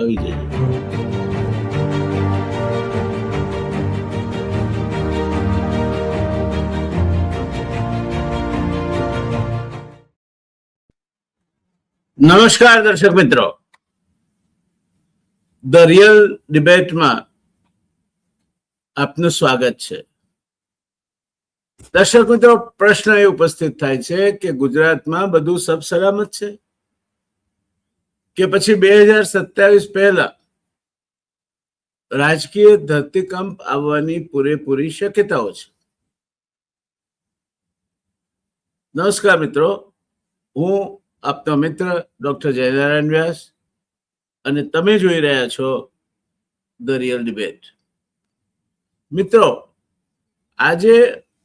આવી જઈએ. નમસ્કાર દર્શક મિત્રો, ધ રિયલ ડિબેટમાં આપનું સ્વાગત છે. દર્શક મિત્રો, પ્રશ્ન એ ઉપસ્થિત થાય છે કે ગુજરાતમાં બધું સબ સલામત છે કે પછી 2027 પહેલા રાજકીય ધરતીકંપ આવવાની પૂરેપૂરી શક્યતાઓ છે. નમસ્કાર મિત્રો, હું આપનો મિત્ર ડોક્ટર જયનારાયણ વ્યાસ અને તમે જોઈ રહ્યા છો ધ રિયલ ડિબેટ. મિત્રો, આજે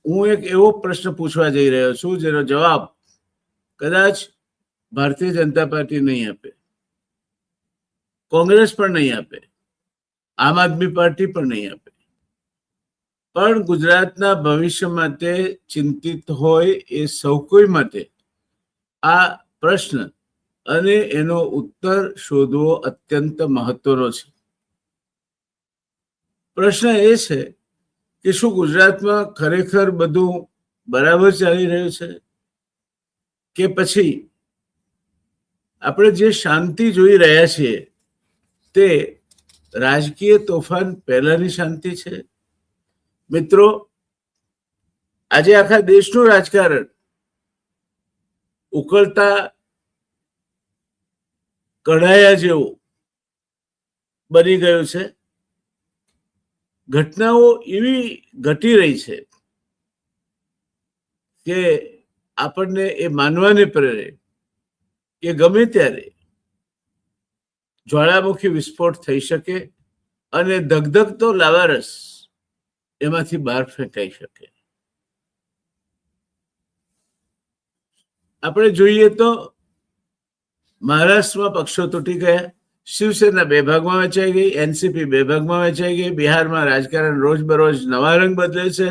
હું એક એવો પ્રશ્ન પૂછવા જઈ રહ્યો છું જેનો જવાબ કદાચ ભારતીય જનતા પાર્ટી નહીં આપે, કોંગ્રેસ પણ નહીં આપે, આમ આદમી પાર્ટી પણ નહીં આપે, પણ ગુજરાતના ભવિષ્ય માટે ચિંતિત હોય એ સૌ કોઈ માટે આ પ્રશ્ન અને એનો ઉત્તર શોધવો અત્યંત મહત્વનો છે. પ્રશ્ન એ છે કે શું ગુજરાતમાં ખરેખર બધું બરાબર ચાલી રહ્યું છે કે પછી આપણે જે શાંતિ જોઈ રહ્યા છીએ તે રાજકીય તોફાન પહેલાની શાંતિ છે? મિત્રો, આજે આખા દેશનું રાજકારણ ઉકળતા કઢાયા જેવું બની ગયું છે. ઘટનાઓ એવી ઘટી રહી છે કે આપણને એ માનવાને પ્રેરે કે ગમે ત્યારે જ્વાળામુખી વિસ્ફોટ થઈ શકે અને ધગધગતો લાવારસ એમાંથી બહાર ફેંકાઈ શકે. આપણે જોઈએ તો મહારાષ્ટ્રમાં પક્ષો તૂટી ગયા, શિવસેના બે ભાગમાં વહેંચાઈ ગઈ, એનસીપી બે ભાગમાં વહેંચાઈ ગઈ, બિહારમાં રાજકારણ રોજબરોજ નવા રંગ બદલે છે,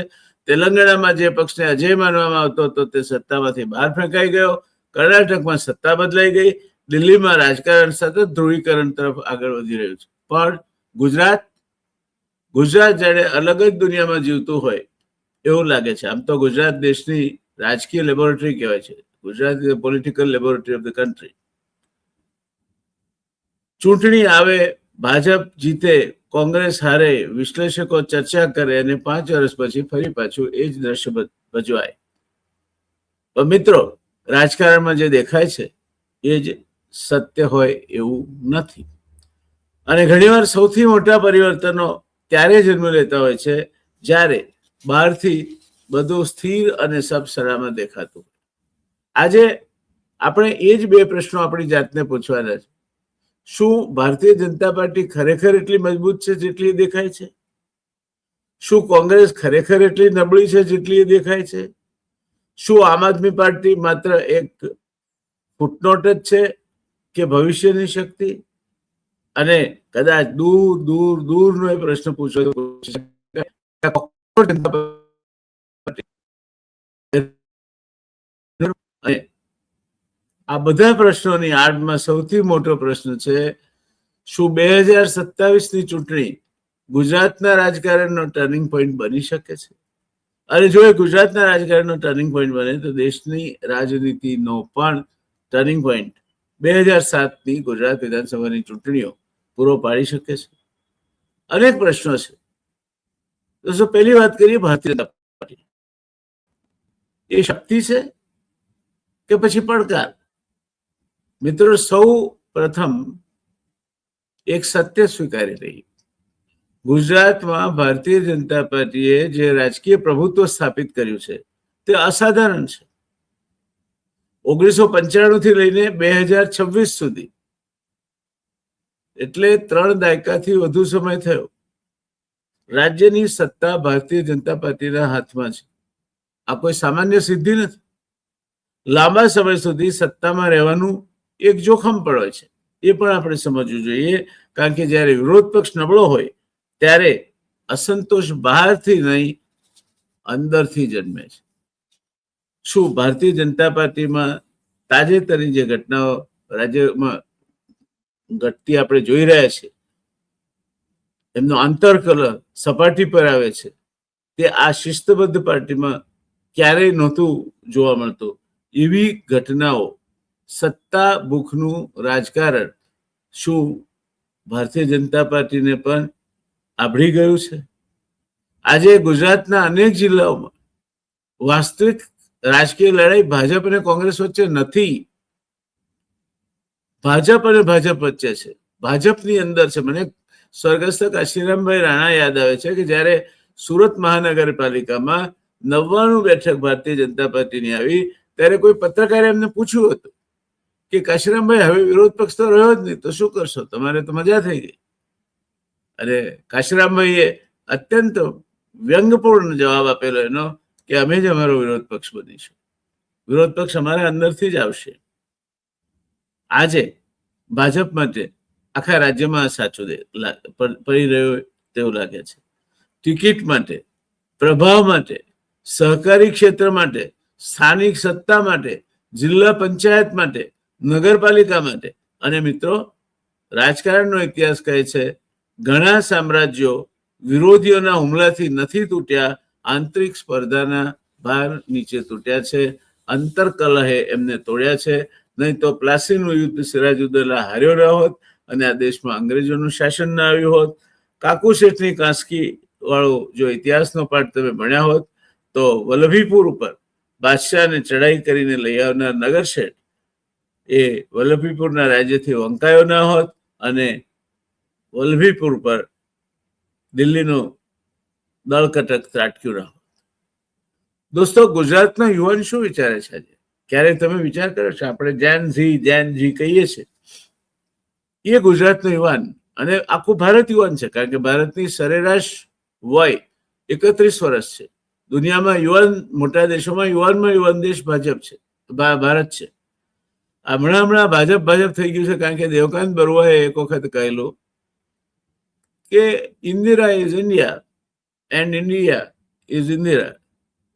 તેલંગાણામાં જે પક્ષને અજેય માનવામાં આવતો હતો તે સત્તામાંથી બહાર ફેંકાઈ ગયો, કર્ણાટકમાં સત્તા બદલાઈ ગઈ, દિલ્હીમાં રાજકારણ સતત ધ્રુવીકરણ તરફ આગળ વધી રહ્યું છે. પણ ગુજરાત જાણે અલગ જ દુનિયામાં જીવતું હોય એવું લાગે છે. આમ તો ગુજરાત દેશની રાજકીય લેબોરેટરી કહેવાય છે. Gujarat is the political laboratory of the country. ચૂંટણી આવે, ભાજપ જીતે, કોંગ્રેસ હારે, વિશ્લેષકો ચર્ચા કરે અને 5 વર્ષ પછી ફરી પાછું એ જ દ્રશ્ય ભજવાય. પણ મિત્રો, રાજકારણમાં જે દેખાય છે એ જ સત્ય હોય એવું નથી. અને ઘણીવાર સૌથી મોટા પરિવર્તનો ત્યારે જન્મ લેતા હોય છે જ્યારે બહારથી બધું સ્થિર અને સબ સલામત દેખાતું. આજે આપણે એ જ બે પ્રશ્નો આપણી જાતને પૂછવાના છે. શું ભારતીય જનતા પાર્ટી ખરેખર એટલી મજબૂત છે જેટલી દેખાય છે? શું કોંગ્રેસ ખરેખર એટલી નબળી છે જેટલી દેખાય છે? શું આમ આદમી પાર્ટી માત્ર એક ફૂટનોટ જ છે કે ભવિષ્યની શક્તિ? અને કદાચ દૂર દૂર દૂરનો એ પ્રશ્ન પૂછવો આ બધા પ્રશ્નોની આડમાં સૌથી મોટો પ્રશ્ન છે, શું 2027ની ચૂંટણી ગુજરાતના રાજકારણનો ટર્નિંગ પોઈન્ટ બની શકે છે? અને જો એ ગુજરાતના રાજકારણનો ટર્નિંગ પોઈન્ટ બને તો દેશની રાજનીતિનો પણ ટર્નિંગ પોઈન્ટ 2007ની ગુજરાત વિધાનસભાની ચૂંટણીઓ પૂરો પાડી શકે છે. અનેક પ્રશ્નો છે. તો પહેલી વાત કરીએ ભારતીય જનતા પાર્ટી. એ શક્તિ છે કે પછી પડકાર? મિત્રો, સૌ પ્રથમ એક સત્ય સ્વીકારી લઈએ. ગુજરાતમાં ભારતીય જનતા પાર્ટીએ જે રાજકીય પ્રભુત્વ સ્થાપિત કર્યું છે તે અસાધારણ છે. 1995 થી લઈને 2026 સુધી, એટલે 3 દાયકાથી વધુ સમય થયો, રાજ્યની સત્તા ભારતીય જનતા પાર્ટીના હાથમાં છે. આ કોઈ સામાન્ય સિદ્ધિ નથી. લાંબા સમય સુધી સત્તામાં રહેવાનું એક જોખમ પણ હોય છે, એ પણ આપણે સમજવું જોઈએ. કારણ કે જ્યારે વિરોધ પક્ષ નબળો હોય ત્યારે અસંતોષ બહારથી નહીં અંદરથી જન્મે છે. શું ભારતીય જનતા પાર્ટીમાં તાજેતરની જે ઘટનાઓ રાજ્યમાં ઘટતી આપણે જોઈ રહ્યા છીએ, એમનો આંતરકલહ સપાટી પર આવે છે, તે આ શિસ્તબદ્ધ પાર્ટીમાં ક્યારેય નહોતું જોવા મળતું. એવી ઘટનાઓ, સત્તા ભૂખનું રાજકારણ શું ભારતીય જનતા પાર્ટીને પણ આભળી ગયું છે? આજે ગુજરાતના અનેક જિલ્લાઓમાં વાસ્તવિક રાજકીય લડાઈ ભાજપ અને કોંગ્રેસ વચ્ચે નથી, ભાજપ અને ભાજપ વચ્ચે છે. ભાજપની અંદર છે. મને સ્વર્ગસ્થ કાશીરામભાઈ રાણા યાદ આવે છે કે જ્યારે સુરત મહાનગરપાલિકામાં 99 બેઠક ભારતીય જનતા પાર્ટીની આવી ત્યારે કોઈ પત્રકારે એમને પૂછ્યું હતું કે કાશીરામભાઈ, હવે વિરોધ પક્ષ તો રહ્યો જ નહીં, તો શું કરશો? તમારે તો મજા થઈ ગઈ. અને કાશીરામભાઈએ અત્યંત વ્યંગપૂર્ણ જવાબ આપેલો એનો કે અમે જ અમારો વિરોધ પક્ષ બનીશું. વિરોધ પક્ષ અમારા અંદરથી જ આવશે. આજે ભાજપ માટે આખા રાજ્યમાં સાચું પડી રહ્યું તેવું લાગે છે. ટિકિટ માટે, પ્રભાવ માટે, સહકારી ક્ષેત્ર માટે, સ્થાનિક સત્તા માટે, જિલ્લા પંચાયત માટે, નગરપાલિકા માટે. અને મિત્રો, રાજકારણનો ઇતિહાસ કહે છે ઘણા સામ્રાજ્યો વિરોધીઓના હુમલાથી નથી તૂટ્યા, આંતરિક સ્પર્ધાના ભાર નીચે તૂટ્યા છે. અંતરકલહે એમને તોડ્યા છે. નહીં તો પ્લાસીનું યુદ્ધ સિરાજુદ્દૌલા હાર્યો ન હોત અને આ દેશમાં અંગ્રેજોનું શાસન ના આવ્યું હોત. કાકુ શેઠની કાંસકી વાળો જો ઇતિહાસનો પાઠ તમે ભણ્યા હોત તો વલ્લભીપુર ઉપર બાદશાહને ચડાઈ કરીને લઈ આવનાર નગર શેઠ એ વલ્લભીપુરના રાજ્યથી વંકાયો ના હોત અને વલ્લભીપુર પર દિલ્હીનું દળકટક ત્રાટક્યું ના હોત. દોસ્તો, ગુજરાતનો યુવાન શું વિચારે છે આજે? ક્યારે તમે વિચાર કરો છો? આપણે જેન ઝી કહીએ છીએ, એ ગુજરાતનો યુવાન અને આખું ભારત યુવાન છે, કારણ કે ભારતની સરેરાશ વય 31 વર્ષ છે. દુનિયામાં યુવાન, મોટા દેશોમાં યુવાનમાં યુવાન દેશ ભાજપ છે, ભારત છે. હમણાં ભાજપ થઈ ગયું છે, કારણ કે દેવકાંત બરુઆએ એક વખત કહેલું કે Indira is India and India is Indira.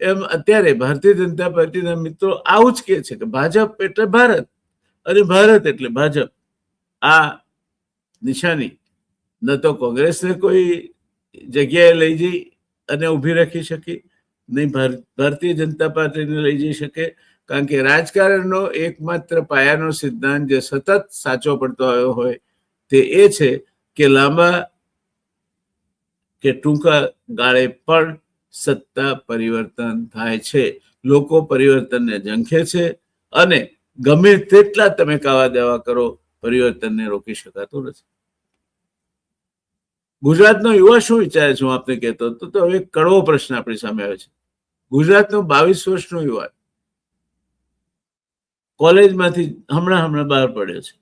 એમ અત્યારે ભારતીય જનતા પાર્ટીના મિત્રો આવું જ કહે છે કે ભાજપ એટલે ભારત અને ભારત એટલે ભાજપ. આ નિશાની ન તો કોંગ્રેસને કોઈ જગ્યાએ લઈ જઈ અને ઊભી રાખી શકે, નહીં ભારતીય જનતા પાર્ટીને લઈ જઈ શકે, કારણ કે રાજકારણનો એકમાત્ર પાયાનો સિદ્ધાંત જે સતત સાચો પડતો આવ્યો હોય તે એ છે કે લાંબા કે ટૂંકા ગાળે પણ સત્તા પરિવર્તન થાય છે. લોકો પરિવર્તનને ઝંખે છે અને ગમે તેટલા તમે કાવા દેવા કરો, પરિવર્તનને રોકી શકાતું નથી. ગુજરાતનો યુવા શું વિચારે છે હું આપને કહેતો હતો તો હવે કડવો પ્રશ્ન આપણી સામે આવે છે. ગુજરાતનો 22 વર્ષનો યુવાન કોલેજમાંથી હમણાં બહાર પડ્યો છે,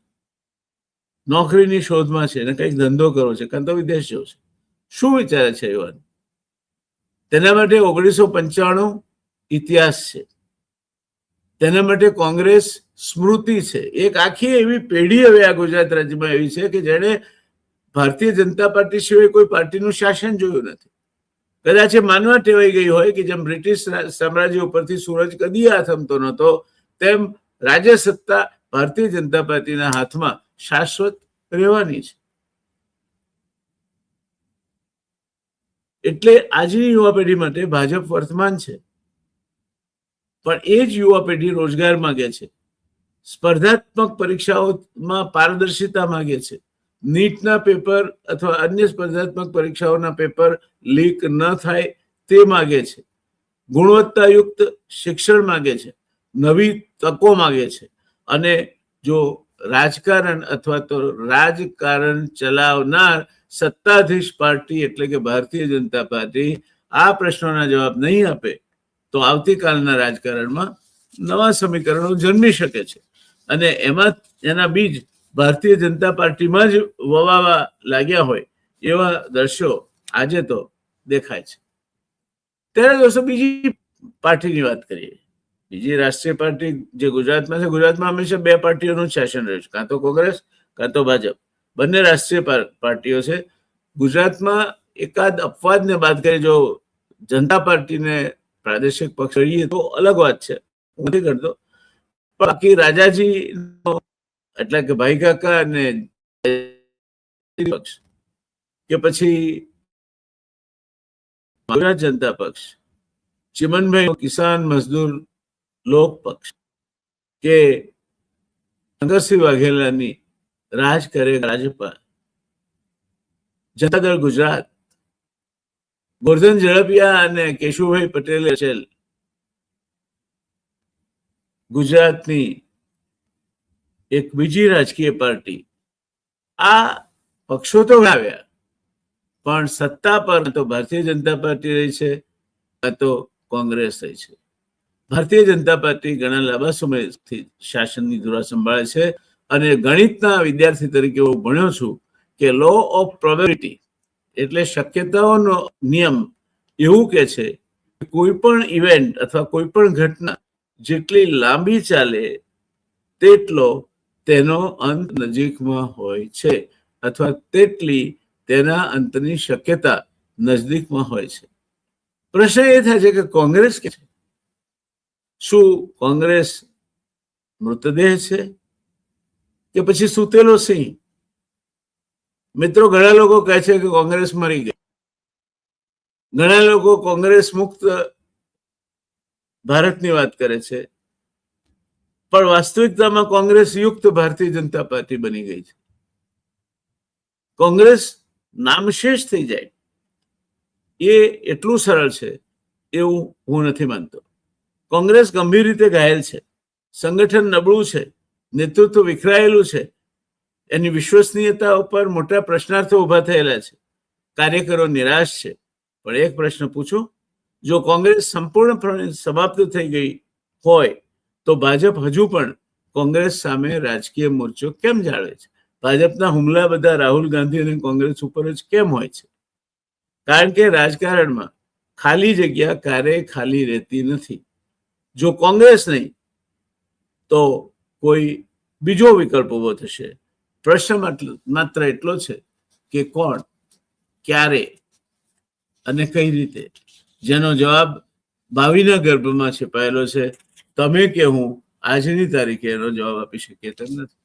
નોકરીની શોધમાં છે અને કંઈક ધંધો કરવો છે, કાં તો વિદેશ જવું છે. શું વિચારે છે યુવાન? તેના માટે 1995 ઇતિહાસ છે, તેના માટે કોંગ્રેસ સ્મૃતિ છે. એક આખી એવી પેઢી હવે આ ગુજરાત રાજ્યમાં એવી છે કે જેણે ભારતીય જનતા પાર્ટી સિવાય કોઈ પાર્ટીનું શાસન જોયું નથી. કદાચ એ માનવા ટેવાઈ ગઈ હોય કે જેમ બ્રિટિશ સામ્રાજ્ય ઉપરથી સૂરજ કદી આથમતો નહોતો, તેમ રાજ્ય સત્તા ભારતીય જનતા પાર્ટીના હાથમાં શાશ્વત રહેવાની છે. એટલે આજની યુવા પેઢી માટે ભાજપ વર્તમાન છે, પણ એ જ યુવા પેઢી રોજગાર માંગે છે, સ્પર્ધાત્મક પરીક્ષાઓમાં પારદર્શિતા માંગે છે, નીટના પેપર અથવા અન્ય સ્પર્ધાત્મક પરીક્ષાઓના પેપર લીક ન થાય તે માંગે છે, ગુણવત્તાયુક્ત શિક્ષણ માંગે છે, નવી તકો માંગે છે. અને જો રાજકારણ અથવા તો રાજકારણ ચલાવનાર સત્તાધીશ પાર્ટી એટલે કે ભારતીય જનતા પાર્ટી આ પ્રશ્નોના જવાબ નહીં આપે તો આવતીકાલના રાજકારણમાં નવા સમીકરણો જન્મી શકે છે અને એમાં એના બીજ ભારતીય જનતા પાર્ટીમાં જ વવાવા લાગ્યા હોય એવા દ્રશ્યો આજે તો દેખાય છે. ત્યારે દોસ્તો બીજી પાર્ટીની વાત કરીએ. બીજી રાષ્ટ્રીય પાર્ટી જે ગુજરાતમાં છે, ગુજરાતમાં હંમેશા બે પાર્ટીઓનું શાસન રહ્યું છે, કાં તો કોંગ્રેસ કાં તો ભાજપ. બંને રાષ્ટ્રીય પાર્ટીઓ છે. ગુજરાતમાં એકાદ અપવાદને બાદ કરી જો જનતા પાર્ટીને પ્રાદેશિક પક્ષ રહીએ તો અલગ વાત છે, નથી કરતો. બાકી રાજાજી એટલે કે ભાઈ કાકા અને પક્ષ કે પછી ગુજરાત જનતા પક્ષ, ચિમનભાઈ કિસાન મજદૂર લોક પક્ષ કે શંકરસિંહ વાઘેલાની રાજ કરે રાજ્યપાલ, જનતા દળ ગુજરાત, ગોરધન ઝડપિયા અને કેશુભાઈ પટેલે રચેલ ગુજરાતની એક બીજી રાજકીય પાર્ટી, આ પક્ષો તો આવ્યા પણ સત્તા પર તો ભારતીય જનતા પાર્ટી રહી છે, તો કોંગ્રેસ રહી છે. ભારતીય જનતા પાર્ટી ઘણા લાંબા સમયથી શાસનની ધુરા સંભાળે છે અને ગણિતના વિદ્યાર્થી તરીકે હું ભણ્યો છું કે લો ઓફ પ્રોબેબિલિટી એટલે શક્યતાઓનો નિયમ એવું કે છે કે કોઈ પણ ઇવેન્ટ અથવા કોઈ પણ ઘટના જેટલી લાંબી ચાલે તેટલો તેનો અંત નજીકમાં હોય છે અથવા તેટલી તેના અંતની શક્યતા નજદીકમાં હોય છે. પ્રશ્ન એ થાય છે કે કોંગ્રેસ કે છે, શું કોંગ્રેસ મૃતદેહ છે કે પછી સૂતેલો સિંહ? મિત્રો, ઘણા લોકો કહે છે કે કોંગ્રેસ મરી ગઈ, ઘણા લોકો કોંગ્રેસ મુક્ત ભારતની વાત કરે છે, પણ વાસ્તવિકતામાં કોંગ્રેસ યુક્ત ભારતીય જનતા પાર્ટી બની ગઈ છે. કોંગ્રેસ નામશેષ થઈ જાય એ એટલું સરળ છે એવું હું નથી માનતો. કોંગ્રેસ ગંભીર રીતે ઘાયલ છે, સંગઠન નબળું છે, નેતૃત્વ વિખરાયેલું છે, એની વિશ્વસનીયતા ઉપર મોટા પ્રશ્નાર્થો ઉભા થયેલા છે, કાર્યકરો નિરાશ છે. પણ એક પ્રશ્ન પૂછું, જો કોંગ્રેસ સંપૂર્ણપણે સમાપ્ત થઈ ગઈ હોય તો ભાજપ હજુ પણ કોંગ્રેસ સામે રાજકીય મોરચો કેમ જાળવે છે? ભાજપના હુમલા બધા રાહુલ ગાંધી અને કોંગ્રેસ ઉપર જ કેમ હોય છે? કારણ કે રાજકારણમાં ખાલી જગ્યા ક્યારેય ખાલી રહેતી નથી. જો કોંગ્રેસ નહીં તો કોઈ બીજો વિકલ્પ ઉભો થશે. પ્રશ્ન માત્ર એટલો છે કે કોણ, ક્યારે અને કઈ રીતે, જેનો જવાબ ભાવિના ગર્ભમાં છુપાયેલો છે. તમે કે હું આજની તારીખે એનો જવાબ આપી શકીએ તેમ નથી.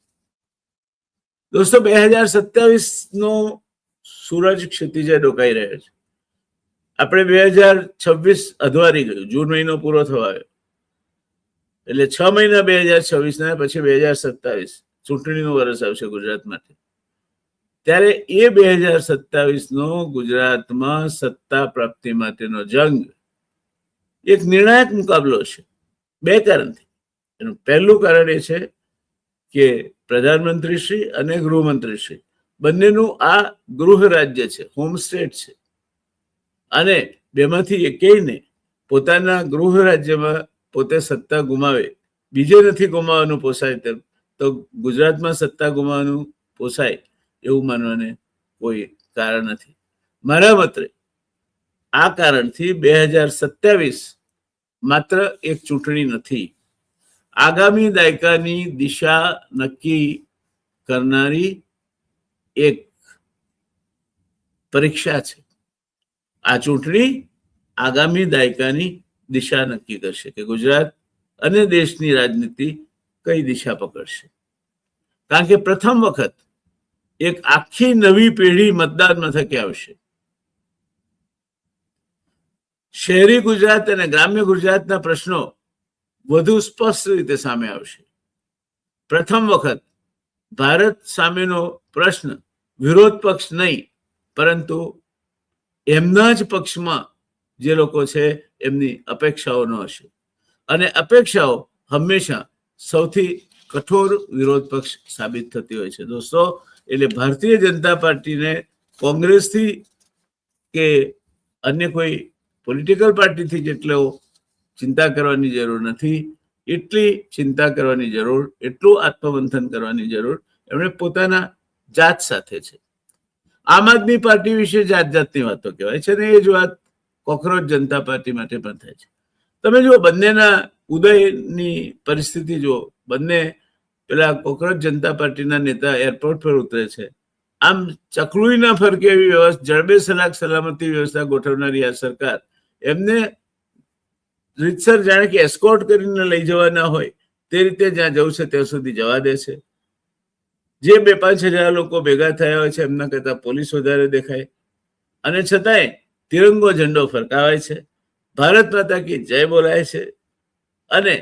દોસ્તો, 2027 નો સૂરજ ક્ષિતિજે ડોકાઈ રહ્યો છે. આપણે 2026 અધવારી ગયું, જૂન મહિનો પૂરો થવા આવ્યો, એટલે 6 મહિના 2026 ના પછી 2027 ચૂંટણીનું વર્ષ આવશે ગુજરાત માટે. ત્યારે એ 2027 ગુજરાતમાં સત્તા પ્રાપ્તિ માટેનો જંગ એક નિર્ણાયક મુકાબલો છે, બે કારણથી. એનું પહેલું કારણ એ છે કે પ્રધાનમંત્રી શ્રી અને ગૃહમંત્રી શ્રી બંનેનું આ ગૃહ રાજ્ય છે, હોમ સ્ટેટ છે, અને બેમાંથી એકેયને પોતાના ગૃહ રાજ્યમાં પોતે સત્તા ગુમાવે, બીજે નથી ગુમાવવાનું પોસાય તેમ, તો ગુજરાતમાં સત્તા ગુમાવવાનું પોસાય એવું માનવાને કોઈ કારણ નથી. મારા મતે આ કારણથી 2027 માત્ર એક ચૂંટણી નથી, આગામી દાયકાની દિશા નક્કી કરનારી એક પરીક્ષા છે. આ ચૂંટણી આગામી દાયકાની દિશા નક્કી કરશે કે ગુજરાત અને દેશની રાજનીતિ કઈ દિશા પકડશે. કારણ કે પ્રથમ વખત એક આખી નવી પેઢી મતદાન મથકે આવશે. શહેરી ગુજરાત અને ગ્રામ્ય ગુજરાતના પ્રશ્નો વધુ સ્પષ્ટ રીતે સામે આવશે. પ્રથમ વખત ભારત સામેનો પ્રશ્ન વિરોધ પક્ષ નહીં, પરંતુ એમના જ પક્ષમાં જે લોકો છે એમની અપેક્ષાઓનો હશે. અને અપેક્ષાઓ હંમેશા સૌથી કઠોર વિરોધ પક્ષ સાબિત થતી હોય છે. દોસ્તો, એટલે ભારતીય જનતા પાર્ટીને કોંગ્રેસથી કે અન્ય કોઈ પોલિટિકલ પાર્ટીથી જેટલો ચિંતા કરવાની જરૂર નથી, એટલી ચિંતા કરવાની જરૂર, એટલું આત્મમંથન કરવાની જરૂર એમણે પોતાના જાત સાથે છે. આમ આદમી પાર્ટી વિશે જાત જાતની વાતો કહેવાય છે, ને એ જ વાત કોકરોચ જનતા પાર્ટી માટે પણ થાય છે. તમે જુઓ, બંનેના ઉદયની પરિસ્થિતિ જુઓ. બંને પેલા કોકરોચ જનતા પાર્ટીના નેતા એરપોર્ટ પર ઉતરે છે, આમ ચકલું ના ફરકે એવી વ્યવસ્થા, જડબે સલાક સલામતી વ્યવસ્થા ગોઠવનારી આ સરકાર એમને રીતસર જાણે કે એસ્કોર્ટ કરીને લઈ જવાના હોય તે રીતે જ્યાં જવું છે ત્યાં સુધી જવા દે છે. જે 2-5 હજાર લોકો ભેગા થયા હોય છે એમના કરતા પોલીસ વધારે દેખાય, અને છતાંય તિરંગો ઝંડો ફરકાવાય છે, ભારત માતા કી જય બોલાય છે, અને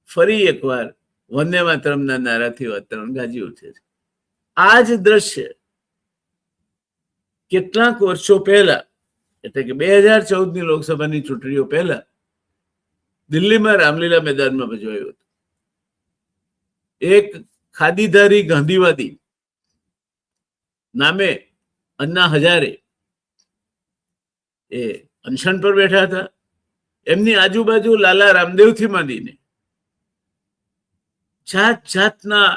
ફરી એકવાર વંદે માતરમના નારાથી વાતાવરણ ગાજી ઉઠે છે. આ જ દ્રશ્ય કેટલાક વર્ષો પહેલા, એટલે કે 2014ની લોકસભાની ચૂંટણીઓ પહેલા દિલ્હીમાં રામલીલા મેદાનમાં ભજવાયું હતું. એક ખાદીધારી ગાંધીવાદી નામે અન્ના હજારે એ અનશન પર બેઠા હતા. એમની આજુબાજુ લાલા રામદેવથી માંડીને જાત જાતના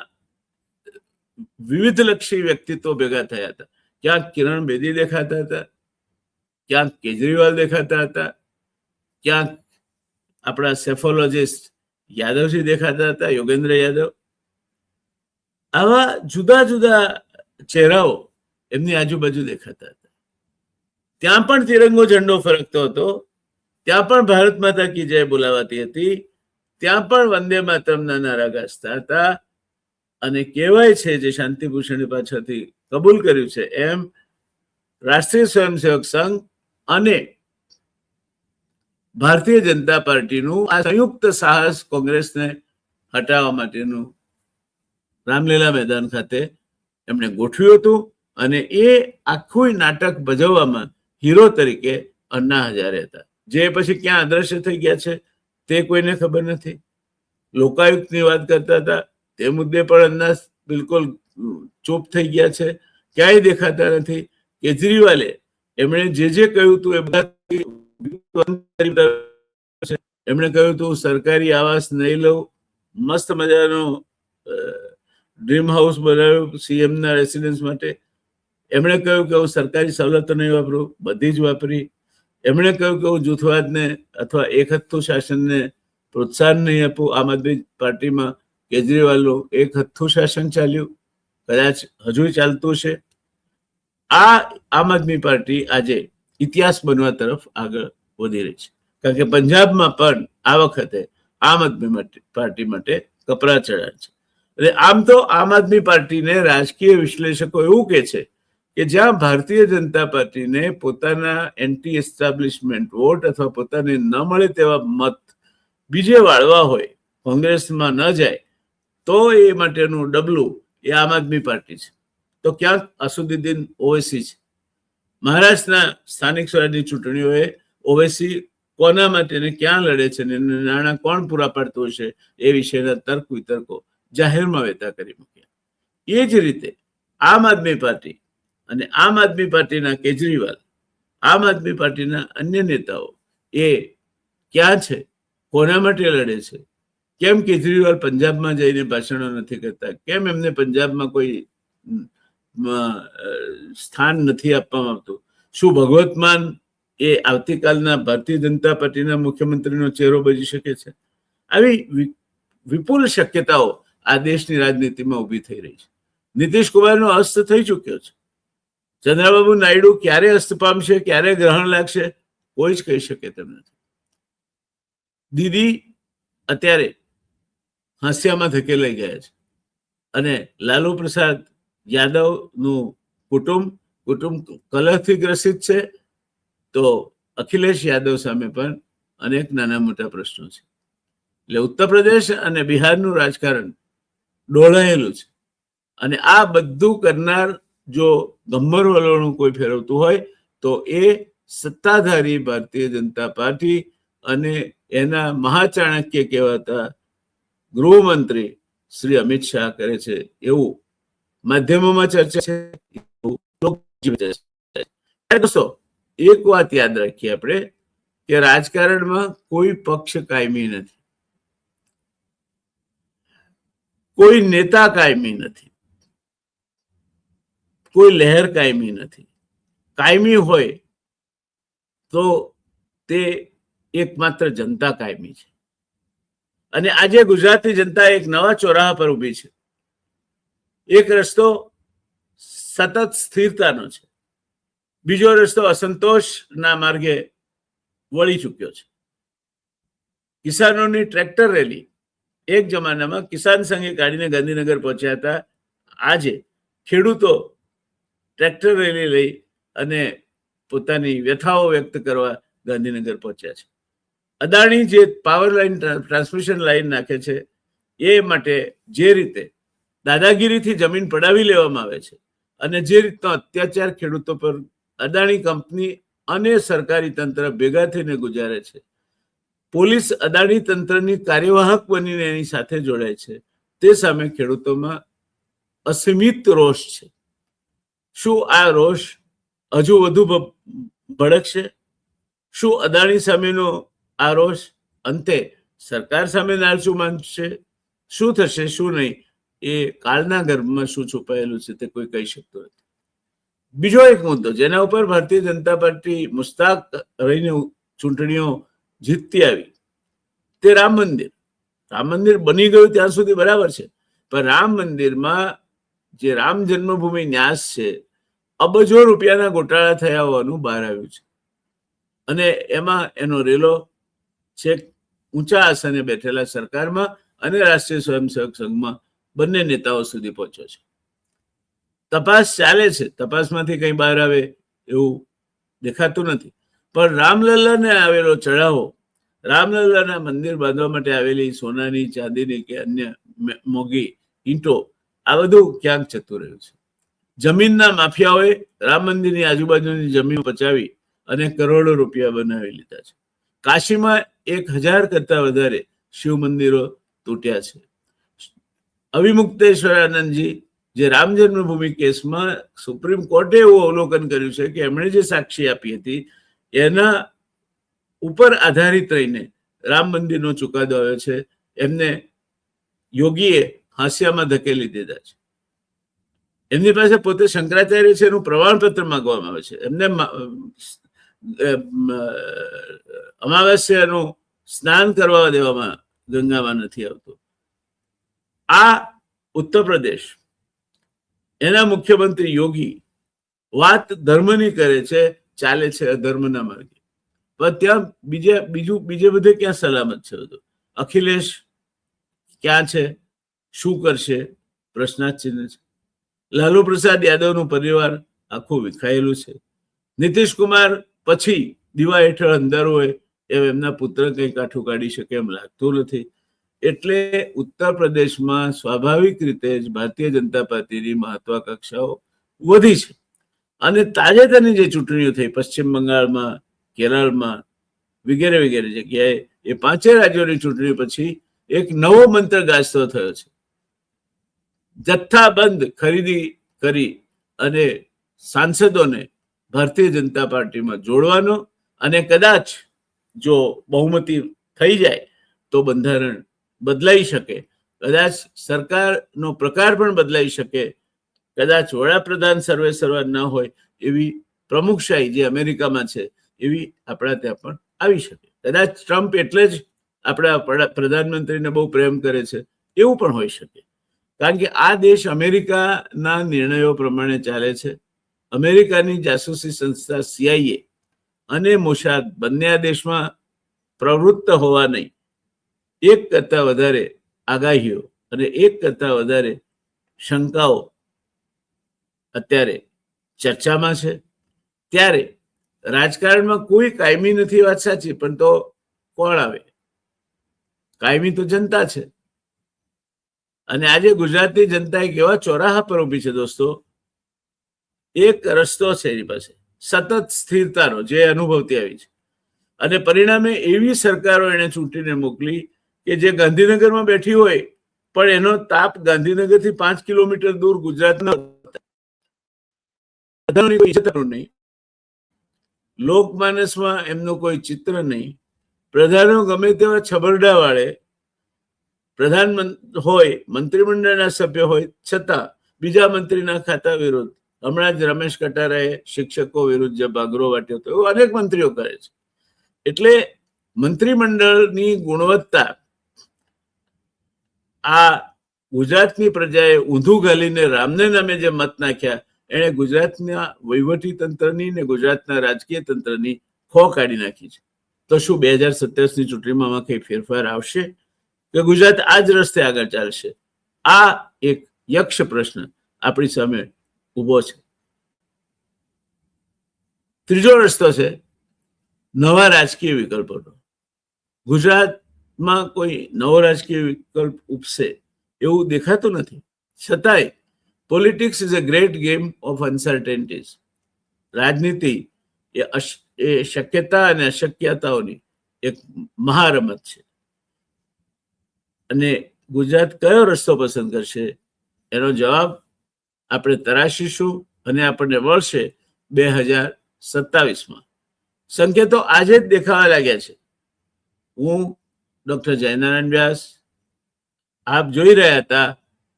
વિવિધલક્ષી વ્યક્તિત્વો ભેગા થયા હતા. ક્યાંક કિરણ બેદી દેખાતા હતા, ક્યાંક કેજરીવાલ દેખાતા હતા, ક્યાંક આપણા સેફોલોજીસ્ટ યાદવજી દેખાતા હતા, યોગેન્દ્ર યાદવ. આવા જુદા જુદા ચહેરાઓ એમની આજુબાજુ દેખાતા હતા. ત્યાં પણ તિરંગો ઝંડો ફરકતો હતો, ત્યાં પણ ભારત માતા કી જય બોલાવાતી હતી, ત્યાં પણ વંદે માતરમના નારા ગાજતા હતા. અને કહેવાય છે, જે શાંતિભૂષણે પાછળથી કબૂલ કર્યું છે એમ, રાષ્ટ્રીય સ્વયંસેવક સંઘ અને ભારતીય જનતા પાર્ટીનું આ સંયુક્ત સાહસ કોંગ્રેસને હટાવવા માટેનું રામલીલા મેદાન ખાતે એમણે ગોઠવ્યું હતું. અને એ આખું નાટક ભજવવામાં હીરો તરીકે અન્ના હજારે હતા, જે પછી ક્યાં અદ્રશ્ય થઈ ગયા છે તે કોઈને ખબર નથી. લોકાયુક્તની વાત કરતા હતા, તે મુદ્દે પણ અન્ના બિલકુલ ચૂપ થઈ ગયા છે, ક્યાંય દેખાતા નથી. કેજરીવાલે એમણે જે કહ્યું હતું એ બધા એમણે કહ્યું હતું સરકારી આવાસ નહીં લઉં, મસ્ત મજાનો ડ્રીમ હાઉસ બનાવ્યું સીએમના રેસિડેન્સ માટે. એમણે કહ્યું કે હું સરકારી સવલતો નહીં વાપરું, બધી જ વાપરી. એમણે કહ્યું કે હું જૂથવાદને અથવા એકહથ્થુ શાસનને પ્રોત્સાહન નહીં આપું. આમ આદમી પાર્ટીમાં કેજરીવાલનું એકહથ્થુ શાસન ચાલ્યું, કદાચ હજુ ચાલતું છે. આ આમ આદમી પાર્ટી આજે ઇતિહાસ બનવા તરફ આગળ વધી રહી છે, કારણ કે પંજાબમાં પણ આ વખતે આમ આદમી પાર્ટી માટે કપરા ચઢાણ છે. એટલે આમ તો આમ આદમી પાર્ટીને રાજકીય વિશ્લેષકો એવું કે છે કે જ્યાં ભારતીય જનતા પાર્ટીને પોતાના એન્ટી એસ્ટાબ્લિશમેન્ટ વોટ અથવા પોતાને ન મળે તેવા મત બીજે વાળવા હોય, કોંગ્રેસમાં ન જાય, તો એ માટેનું ડબલું એ આમ આદમી પાર્ટી છે. તો ક્યાંક અસદુદ્દીન ઓવૈસી છે. મહારાષ્ટ્રના સ્થાનિક સ્વરાજની ચૂંટણીઓએ ઓવૈસી કોના માટે ને ક્યાં લડે છે ને નાણાં કોણ પૂરા પાડતું હશે એ વિશેના તર્ક વિતર્કો જાહેરમાં વહેતા કરી મૂક્યા. એ જ રીતે આમ આદમી પાર્ટી અને આમ આદમી પાર્ટીના કેજરીવાલ, આમ આદમી પાર્ટીના અન્ય નેતાઓ એ ક્યાં છે, કોના માટે લડે છે, કેમ કેજરીવાલ પંજાબમાં જઈને ભાષણો નથી કરતા, કેમ એમને પંજાબમાં કોઈ સ્થાન નથી આપવામાં આવતું, શું ભગવત માન એ આવતીકાલના ભારતીય જનતા પાર્ટીના મુખ્યમંત્રીનો ચહેરો બની શકે છે? આવી વિપુલ શક્યતાઓ આ દેશની રાજનીતિમાં ઉભી થઈ રહી છે. નીતિશ કુમારનો અસ્ત થઈ ચુક્યો છે. ચંદ્રબાબુ નાયડુ ક્યારે અસ્ત પામશે, ક્યારે ગ્રહણ લાગશે, કોઈ જ કહી શકે તેમ નથી. દીદી અત્યારે હાસ્યામાં ધકેલાઈ ગયા છે, અને લાલુ પ્રસાદ યાદવનું કુટુંબ કલહથી ગ્રસિત છે. તો અખિલેશ યાદવ સામે પણ અનેક નાના મોટા પ્રશ્નો છે. એટલે ઉત્તર પ્રદેશ અને બિહારનું રાજકારણ ડોળાયેલું છે, અને આ બધું કરનાર જો ગંભીર વલણું કોઈ ફેરવતું હોય તો એ સત્તાધારી ભારતીય જનતા પાર્ટી અને એના મહાચાણક્ય કહેવાતા ગૃહમંત્રી શ્રી અમિત શાહ કરે છે, એવું માધ્યમોમાં ચર્ચા છે. દોસ્તો, એક વાત યાદ રાખીએ આપણે કે રાજકારણમાં કોઈ પક્ષ કાયમી નથી, કોઈ નેતા કાયમી નથી, કોઈ લહેર કાયમી નથી. કાયમી હોય તો તે એકમાત્ર જનતા કાયમી છે. અને આજે ગુજરાતની જનતા એક નવા ચોરાહા પર ઊભી છે. એક રસ્તો સતત સ્થિરતાનો છે, બીજો રસ્તો અસંતોષના માર્ગે વળી ચૂક્યો છે. કિસાનોની ટ્રેક્ટર રેલી એક જમાનામાં કિસાન સંઘે કાઢીને ગાંધીનગર પહોંચ્યા હતા. આજે ખેડૂતો ટ્રેક્ટર રેલી લઈ અને પોતાની વ્યથાઓ વ્યક્ત કરવા ગાંધીનગર પહોંચ્યા છે. અદાણી જે પાવર લાઈન ટ્રાન્સમિશન લાઈન નાખે છે એ માટે જે રીતે દાદાગીરીથી જમીન પડાવી લેવામાં આવે છે અને જે રીતનો અત્યાચાર ખેડૂતો પર અદાણી કંપની અને સરકારી તંત્ર ભેગા થઈને ગુજારે છે, પોલીસ અદાણી તંત્રની કાર્યવાહક બનીને એની સાથે જોડાય છે, તે સામે ખેડૂતોમાં અસીમિત રોષ છે. શું આ રોષ હજુ વધુ ભડકશે? શું અદાણી સામેનો આ રોષ અંતે સરકાર સામે નાળચું માંડશે? શું થશે શું નહીં એ કાળના ગર્ભમાં શું છુપાયેલું છે તે કોઈ કહી શકતો નથી. બીજો એક મુદ્દો જેના ઉપર ભારતીય જનતા પાર્ટી મુસ્તાક રહીને ચૂંટણીઓ જીતતી આવી તે રામ મંદિર. રામ મંદિર બની ગયું ત્યાં સુધી બરાબર છે, પણ રામ મંદિરમાં જે રામ જન્મભૂમિ ન્યાસ છે, અબજો રૂપિયાના ગોટાળા થયા હોવાનું બહાર આવ્યું છે અને એમાં એનો રેલો છેક ઊંચા આસને બેઠેલા સરકારમાં અને રાષ્ટ્રીય સ્વયંસેવક સંઘમાં બંને નેતાઓ સુધી પહોંચ્યો છે. તપાસ ચાલે છે, તપાસમાંથી કંઈ બહાર આવે એવું દેખાતું નથી, પણ રામલલ્લાને આવેલો ચઢાવો, રામલલ્લાના મંદિર બાંધવા માટે આવેલી સોનાની ચાંદીની કે અન્ય મોંઘી ઈંટો, આ બધું ક્યાંક જતું રહ્યું છે. જમીનના માફિયાઓએ રામ મંદિરની આજુબાજુની જમીન પચાવી અને કરોડો રૂપિયા બનાવી લીધા છે. કાશીમાં 1000 કરતા વધારે શિવ મંદિરો તૂટ્યા છે. અવિમુક્તેશ્વરાનંદજી જે રામ જન્મભૂમિ કેસમાં સુપ્રીમ કોર્ટે એવું અવલોકન કર્યું છે કે એમણે જે સાક્ષી આપી હતી એના ઉપર આધારિત રહીને રામ મંદિરનો ચુકાદો આવ્યો છે. એમને યોગીએ હાંસિયામાં ધકેલી દીધા છે. એમની પાસે પોતે શંકરાચાર્ય છે એનું પ્રમાણપત્ર માંગવામાં આવે છે. એમને અમાવસ્યાનું સ્નાન કરવા દેવામાં ગંગામાં નથી આવતું. આ ઉત્તર પ્રદેશ, એના મુખ્યમંત્રી યોગી વાત ધર્મની કરે છે, ચાલે છે અધર્મના માર્ગે. પણ ત્યાં બીજે બધે ક્યાં સલામત છે બધું? અખિલેશ ક્યાં છે? શું કરશે? પ્રશ્નાર્થ ચિહ્ન છે. લાલુ પ્રસાદ યાદવનું પરિવાર આખું વિખાયેલું છે. નીતિશ કુમાર પછી દીવા હેઠળ અંધારું હોય એમ એમના પુત્ર કંઈ કાઠું કાઢી શકે એમ લાગતું નથી. એટલે ઉત્તર પ્રદેશમાં સ્વાભાવિક રીતે જ ભારતીય જનતા પાર્ટીની મહત્વાકાંક્ષાઓ વધી છે. અને તાજેતરની જે ચૂંટણીઓ થઈ પશ્ચિમ બંગાળમાં, કેરળમાં વગેરે વગેરે જગ્યાએ, એ 5 રાજ્યોની ચૂંટણી પછી એક નવો મંત્ર ગાજતો થયો છે. જથ્થાબંધ ખરીદી કરી અને સાંસદોને ભારતીય જનતા પાર્ટીમાં જોડવાનો, અને કદાચ જો બહુમતી થઈ જાય તો બંધારણ બદલાઈ શકે, કદાચ સરકારનો પ્રકાર પણ બદલાઈ શકે, કદાચ વડાપ્રધાન સર્વે સર્વા ન હોય એવી પ્રમુખશાહી જે અમેરિકામાં છે એવી આપણા ત્યાં પણ આવી શકે. કદાચ ટ્રમ્પ એટલે જ આપણા પ્રધાનમંત્રીને બહુ પ્રેમ કરે છે એવું પણ હોઈ શકે. કારણ કે આ દેશ અમેરિકાના નિર્ણયો પ્રમાણે ચાલે છે. અમેરિકાની જાસૂસી સંસ્થા CIA અને મોસાદ બંને આ દેશમાં પ્રવૃત્ત હોવા નહીં, એક કરતા વધારે આગાહીઓ અને એક કરતા વધારે શંકાઓ અત્યારે ચર્ચામાં છે. ત્યારે રાજકારણમાં કોઈ કાયમી નથી, વાત સાચી, પણ તો કોણ આવે? કાયમી તો જનતા છે. અને આજે ગુજરાતની જનતા એક એવા ચોરાહા પર ઊભી છે દોસ્તો, એક રસ્તો છે એની પાસે સતત સ્થિરતાનો, જે અનુભવતી આવી છે. અને પરિણામે એવી સરકારો એને ચૂંટીને મોકલી કે જે ગાંધીનગરમાં બેઠી હોય પણ એનો તાપ ગાંધીનગરથી 5 કિલોમીટર દૂર ગુજરાતના નહીં, લોકમાનસમાં એમનું કોઈ ચિત્ર નહીં. પ્રધાનો ગમે તેવા છબરડા વાળે પ્રધાનમંત્રી હોય, મંત્રીમંડળના સભ્ય હોય, છતાં બીજા મંત્રીના ખાતા વિરુદ્ધ, હમણાં જ રમેશ કટારાએ શિક્ષકો વિરુદ્ધ જે ભાગરો વાટ્યો હતો, એવું અનેક મંત્રીઓ કરે છે. એટલે મંત્રીમંડળની ગુણવત્તા આ ગુજરાતની પ્રજાએ ઊંધું ઘાલીને રામને નામે જે મત નાખ્યા, એણે ગુજરાતના વહીવટી તંત્રની ને ગુજરાતના રાજકીય તંત્રની ખો કાઢી નાખી છે. તો શું 2027ની ચૂંટણીમાં આમાં કઈ ફેરફાર આવશે કે ગુજરાત આ જ રસ્તે આગળ ચાલશે? આ એક યક્ષ પ્રશ્ન આપણી સામે ઊભો છે. ત્રીજો રસ્તો છે નવા રાજકીય વિકલ્પોનો. ગુજરાતમાં કોઈ નવો રાજકીય વિકલ્પ ઉપસે એવું દેખાતું નથી. છતાંય politics is a great game of uncertainties. રાજનીતિ એ શક્યતા અને અશક્યતાઓની એક મહારમત છે. અને ગુજરાત કયો રસ્તો પસંદ કરશે એનો જવાબ આપણે તરાશીશું અને આપણને મળશે 2027માં. સંકેતો આજે જ દેખાવા લાગ્યા છે. હું ડોક્ટર જયનારાયણ વ્યાસ, આપ જોઈ રહ્યા હતા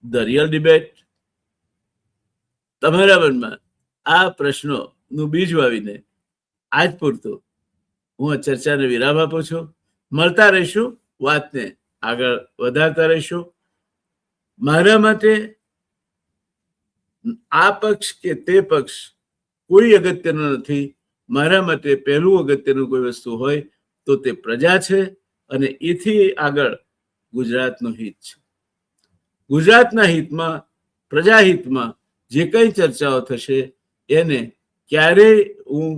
ધ રિયલ ડિબેટ. તમારા મનમાં આ પ્રશ્નોનું બીજ વાવીને આજ પૂરતું હું આ ચર્ચાને વિરામ આપું છું. મળતા રહીશું, વાતને આગળ વધારતા રહીશું. મારા માટે આ પક્ષ કે તે પક્ષ કોઈ અગત્યનો નથી. મારા માટે પહેલું અગત્યનું કોઈ વસ્તુ હોય તો તે પ્રજા છે અને એથી આગળ ગુજરાતનું હિત છે. ગુજરાતના હિતમાં, પ્રજાહિતમાં જે કંઈ ચર્ચાઓ થશે એને ક્યારેય હું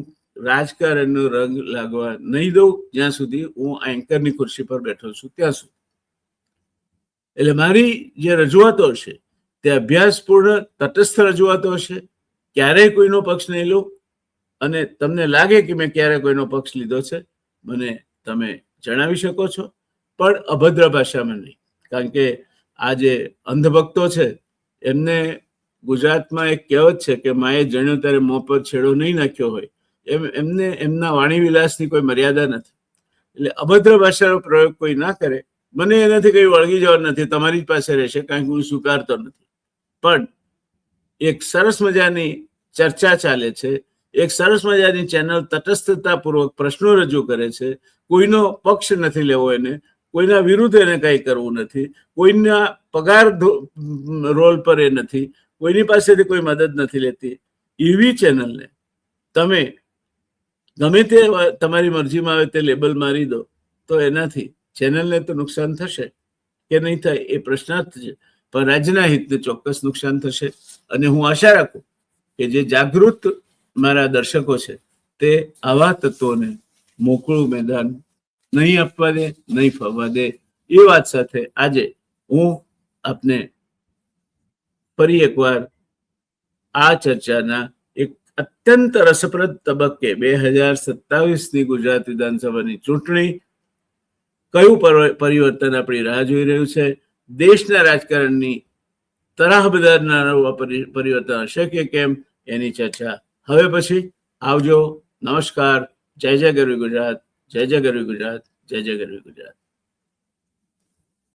રાજકારણનો રંગ લાગવા નહીં દઉં જ્યાં સુધી હું એન્કરની ખુરશી પર બેઠો છું ત્યાં સુધી. એટલે મારી જે રજૂઆતો હશે તે અભ્યાસપૂર્ણ તટસ્થ રજૂઆતો હશે. ક્યારેય કોઈનો પક્ષ નહીં લઉં. અને તમને લાગે કે મેં ક્યારે કોઈનો પક્ષ લીધો છે મને તમે જણાવી શકો છો, પણ અભદ્ર ભાષામાં નહીં. કારણ કે આ જે અંધભક્તો છે એમને ગુજરાતમાં એક કહેવત છે કે માએ જણ્યો ત્યારે મોં પર છેડો નહીં નાખ્યો હોય એમને એમના વાણી વિલાસની કોઈ મર્યાદા નથી. એટલે અભદ્ર ભાષાનો પ્રયોગ કોઈ ના કરે. મને એનાથી કંઈ વળગી જવાનું નથી, તમારી જ પાસે રહેશે, કારણ કે હું સ્વીકારતો નથી. પણ એક સરસ મજાની ચર્ચા ચાલે છે. એક સરસ મજાની ચેનલ તટસ્થતાપૂર્વક પ્રશ્નો રજૂ કરે છે. કોઈનો પક્ષ નથી લેવો એને, કોઈના વિરુદ્ધ એને કંઈ કરવું નથી, કોઈના પગાર રોલ પર એ નથી, કોઈની પાસેથી કોઈ મદદ નથી લેતી. એવી ચેનલને તમે ગમે તે તમારી મરજીમાં આવે તે લેબલ મારી દો તો એનાથી ચેનલને તો નુકસાન થશે કે નહીં થાય એ પ્રશ્નાર્થ છે, પણ રાજ્યના હિતને ચોક્કસ નુકસાન થશે. અને હું આશા રાખું કે જે જાગૃત મારા દર્શકો છે તે આવા તત્વોને મોકળું મેદાન નહીં આપવા દે, નહીં ફરવા દે. એ વાત સાથે આજે હું આપને ફરી એકવાર આ ચર્ચાના એક અત્યંત રસપ્રદ તબક્કે 2027ની ગુજરાત વિધાનસભાની ચૂંટણી, કયું પરિવર્તન આપણી રાહ જોઈ રહ્યું છે, દેશના રાજકારણની તરાહ બદલનારા પરિવર્તન હશે કે કેમ એની ચર્ચા હવે પછી. આવજો, નમસ્કાર, જય જય ગરવી ગુજરાત, જય જય ગરવી ગુજરાત, જય જય ગરવી ગુજરાત.